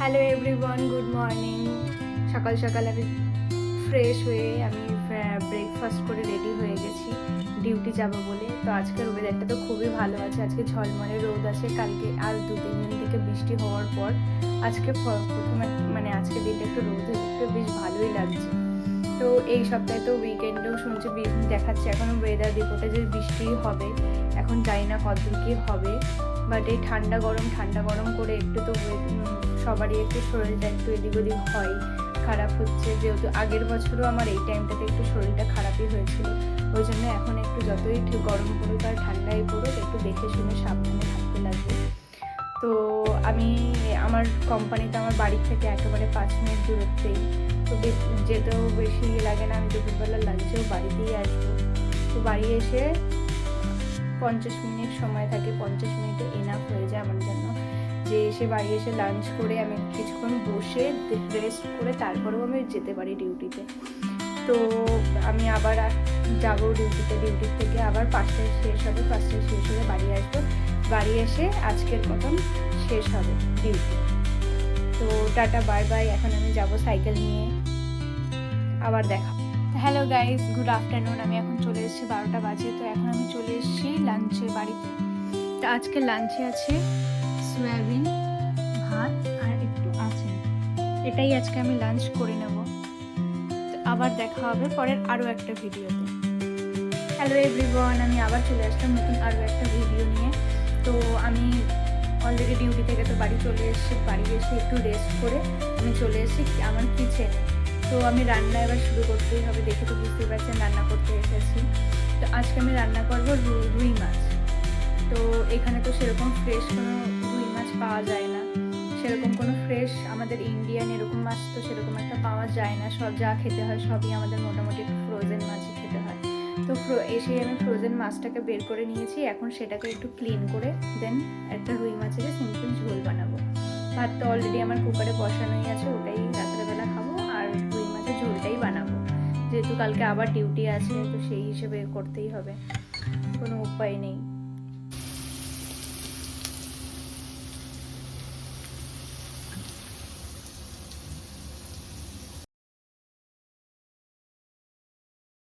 Hello everyone, good morning. সকাল সকাল আমি ফ্রেশ হয়ে আমি ব্রেকফাস্ট করে রেডি হয়ে গেছি ডিউটি যাব বলে। তো আজকের ওয়েদারটা তো খুবই ভালো আছে, আজকে ঝলমলে রোদ আছে। কালকে আর 2-3 দিন থেকে বৃষ্টি হওয়ার পর আজকে প্রথমে আজকে দিনটা একটু রোদ একটু বেশ ভালোই লাগছে। তো এই সপ্তাহে তো উইকেন্ডেও শুনছি দেখাচ্ছে এখনও ওয়েদার রিপোর্টে যে বৃষ্টি হবে। এখন জানি না কতদূর কী হবে, বাট এই ঠান্ডা গরম করে একটু তো সবারই একটু শরীরটা একটু এদিক ওদিক হয়, খারাপ হচ্ছে। যেহেতু আগের বছরও আমার এই টাইমটাতে একটু শরীরটা খারাপই হয়েছিল, ওই জন্য এখন একটু যতই গরম পড়ুক আর ঠান্ডায় পড়ুক একটু দেখে শুনে সাবধানে থাকতে লাগবে। তো আমি আমার কোম্পানিতে আমার বাড়ির থেকে একেবারে 5 মিনিট দূরত্বেই, তো যেতেও বেশি লাগে না। আমি দুপুরবেলা লাঞ্চেও বাড়িতেই আসবো। তো বাড়ি এসে 50 মিনিট সময় থাকে, 50 মিনিটে এনাফ হয়ে যায় আমার জন্য। যে এসে বাড়ি এসে লাঞ্চ করে আমি কিছুক্ষণ বসে রেস্ট করে তারপরেও আমি যেতে পারি ডিউটিতে। তো আমি আবার যাবো ডিউটির থেকে আবার 5টায় শেষ হবে, 5টায় শেষ হলে বাড়ি আসবো। বাড়ি এসে আজকের মতন শেষ হবে ডিউটি। তো টাটা বাই বাই। এখন আমি যাব সাইকেল নিয়ে, আবার দেখা। Hello guys, good afternoon. আমি এখন চলে এসেছি 12টা বাজে। তো এখন আমি চলে এসেছি লাঞ্চে বাড়িতে। তো আজকে লাঞ্চে আছে সয়াবিন, ভাত আর একটু আছে, এটাই আজকে আমি লাঞ্চ করে নেব। তো আবার দেখা হবে পরের আরও একটা ভিডিওতে। হ্যালো এভরিওয়ান, আমি আবার চলে আসলাম নতুন আরও একটা ভিডিও নিয়ে। তো আমি অলরেডি ডিউটি থেকে তো বাড়ি চলে এসেছি। বাড়ি এসে একটু রেস্ট করে আমি চলে এসেছি আমার কিচেনে। তো আমি রান্না এবার শুরু করতেই হবে, দেখে তো বুঝতেই পারছেন রান্না করতে এসেছি। তো আজকে আমি রান্না করবো রুই মাছ। তো এখানে তো সেরকম ফ্রেশ কোনো রুই মাছ পাওয়া যায় না, সেরকম কোনো ফ্রেশ আমাদের ইন্ডিয়ান এরকম মাছ তো সেরকম একটা পাওয়া যায় না। সব যা খেতে হয় সবই আমাদের মোটামুটি একটু ফ্রোজেন মাছই খেতে হয়। তো এসে আমি ফ্রোজেন মাছটাকে বের করে নিয়েছি, এখন সেটাকে একটু ক্লিন করে দেন একটা রুই মাছের সিম্পল ঝোল বানাবো। ভাত তো অলরেডি আমার কুকারে বসানোই আছে, ওটাই রাত্রেবেলা খাবো। আর রুই মাছের ঝোলটাই বানাবো, যেহেতু কালকে আবার ডিউটি আছে তো সেই হিসেবে করতেই হবে, কোনো উপায় নেই।